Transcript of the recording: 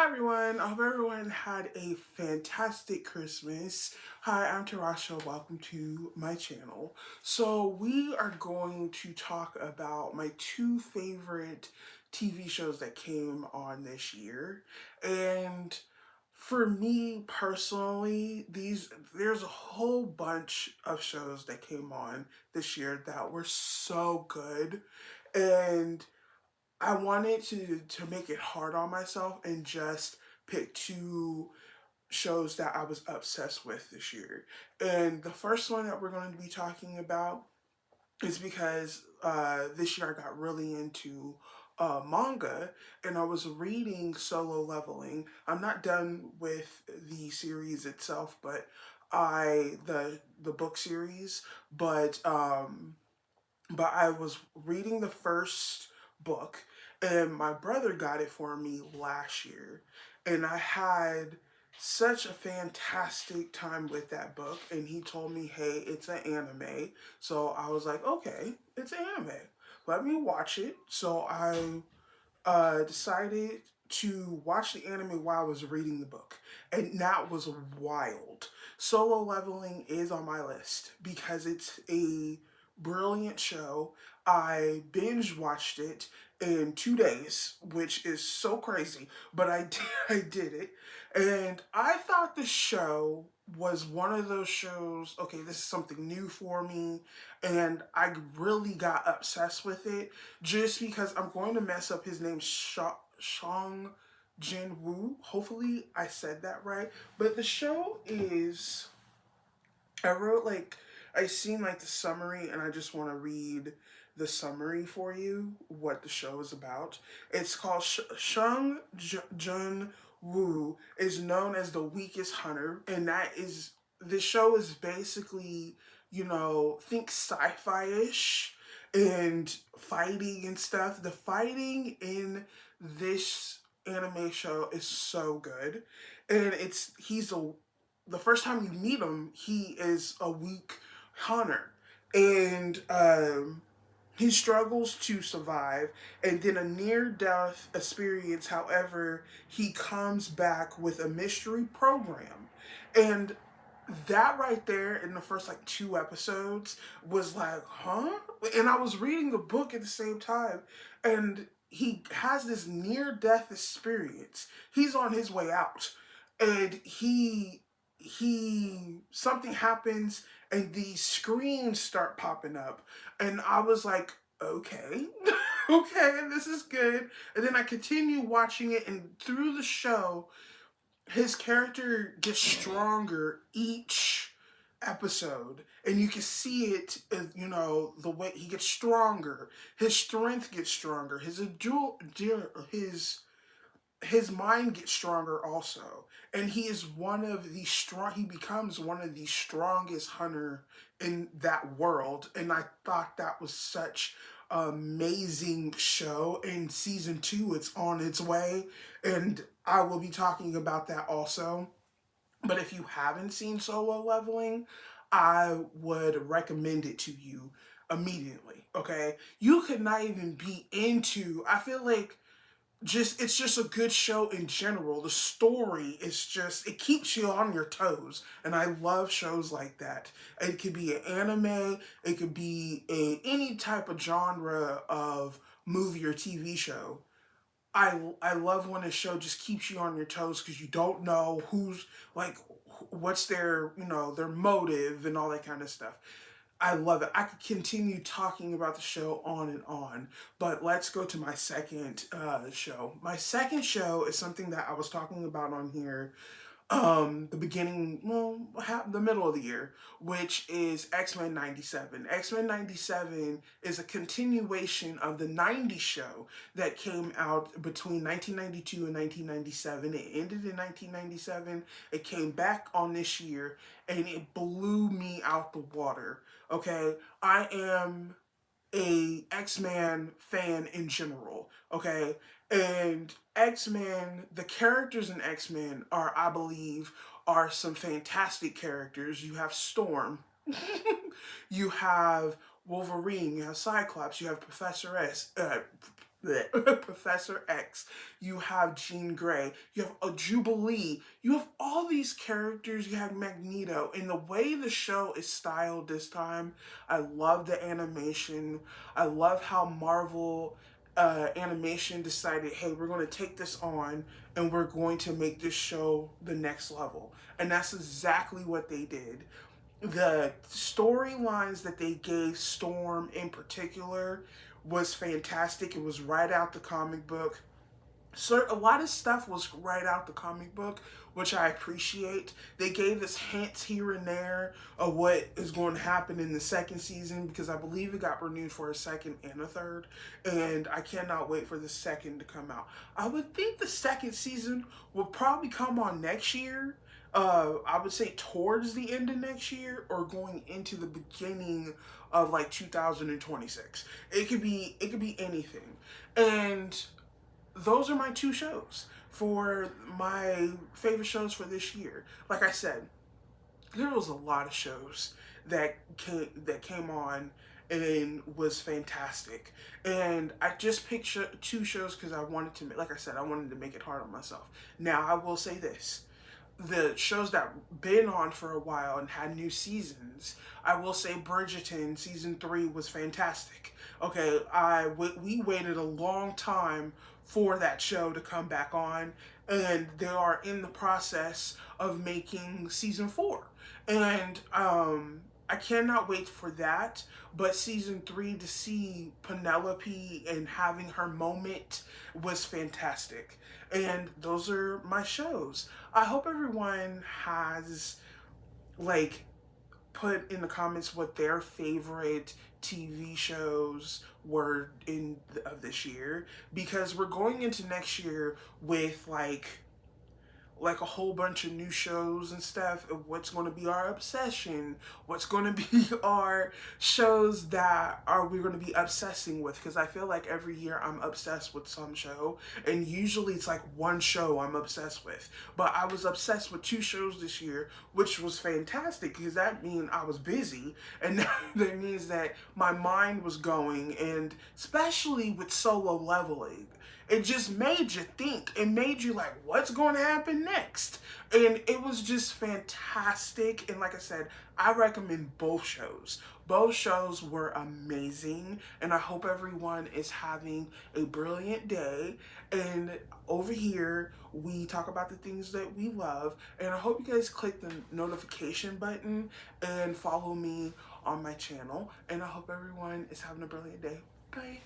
everyone. I hope everyone had a fantastic Christmas. Hi, I'm Tarasha. Welcome to my channel. So we are going to talk about my two favorite TV shows that came on this year. And for me personally, there's a whole bunch of shows that came on this year that were so good. And I wanted to make it hard on myself and just pick two shows that I was obsessed with this year. And the first one that we're going to be talking about is because this year I got really into manga and I was reading Solo Leveling. I'm not done with the series itself, but the book series, but I was reading the first book, and my brother got it for me last year, and I had such a fantastic time with that book. And he told me, "Hey, it's an anime," so I was like, "Okay, it's anime. Let me watch it." So I decided to watch the anime while I was reading the book, and that was wild. Solo Leveling is on my list because it's a brilliant show. I binge watched it in 2 days, which is so crazy, but I did it, and I thought the show was one of those shows. Okay, this is something new for me, and I really got obsessed with it just because I'm going to mess up his name, Shang Jin Woo. Hopefully, I said that right. But the show is, I wrote like, I seen like the summary, and I just want to read the summary for you, what the show is about. It's called Jun Woo is known as the weakest hunter, and this show is basically, think sci-fi-ish and fighting and stuff. The fighting in this anime show is so good, and he's a the first time you meet him, he is a weak hunter, and he struggles to survive, and then a near-death experience. However, he comes back with a mystery program, and that right there in the first like two episodes was like, huh? And I was reading the book at the same time, and he has this near-death experience. He's on his way out, and he something happens, and these screams start popping up, and I was like, okay, okay, this is good. And then I continue watching it, and through the show, his character gets stronger each episode, and you can see it. The way he gets stronger, his strength gets stronger, his mind gets stronger also, and he becomes one of the strongest hunter in that world. And I thought that was such an amazing show. In season 2, it's on its way, and I will be talking about that also. But if you haven't seen Solo Leveling, I would recommend it to you immediately. Okay, you could not even be into, I feel like, it's just a good show in general. The story is just, it keeps you on your toes, and I love shows like that. It could be an anime, it could be any type of genre of movie or TV show. I love when a show just keeps you on your toes because you don't know who's like, what's their motive and all that kind of stuff. I love it. I could continue talking about the show on and on, but let's go to my second show. My second show is something that I was talking about on here the beginning, well, the middle of the year, which is X-Men 97. X-Men 97 is a continuation of the 90s show that came out between 1992 and 1997. It ended in 1997. It came back on this year, and it blew me out the water. Okay, I am a X-Men fan in general, okay? And X-Men, the characters in X-Men I believe, are some fantastic characters. You have Storm, you have Wolverine, you have Cyclops, you have Professor Professor X, you have Jean Grey, you have a Jubilee, you have all these characters, you have Magneto, and the way the show is styled this time, I love the animation. I love how Marvel animation decided, hey, we're going to take this on and we're going to make this show the next level. And that's exactly what they did. The storylines that they gave Storm in particular was fantastic. It was right out the comic book. So a lot of stuff was right out the comic book, which I appreciate. They gave us hints here and there of what is going to happen in the second season, because I believe it got renewed for a second and a third, and I cannot wait for the second to come out. I would think the second season will probably come on next year. I would say towards the end of next year or going into the beginning of like 2026. It could be anything. And those are my two shows for my favorite shows for this year. Like I said, there was a lot of shows that came on and was fantastic. And I just picked two shows because I wanted to, like I said, I wanted to make it hard on myself. Now I will say this: the shows that been on for a while and had new seasons, I will say Bridgerton season 3 was fantastic. Okay, we waited a long time for that show to come back on, and they are in the process of making season 4. And I cannot wait for that. But season 3, to see Penelope and having her moment was fantastic. And those are my shows. I hope everyone has like put in the comments what their favorite TV shows were in of this year, because we're going into next year with like a whole bunch of new shows and stuff of what's going to be our obsession, what's going to be our shows that are we're going to be obsessing with, because I feel like every year I'm obsessed with some show, and usually it's like one show I'm obsessed with. But I was obsessed with 2 shows this year, which was fantastic because that means I was busy, and that means that my mind was going. And especially with Solo Leveling, it just made you think. It made you like, what's going to happen next? And it was just fantastic. And like I said, I recommend both shows. Both shows were amazing. And I hope everyone is having a brilliant day. And over here, we talk about the things that we love. And I hope you guys click the notification button and follow me on my channel. And I hope everyone is having a brilliant day. Bye.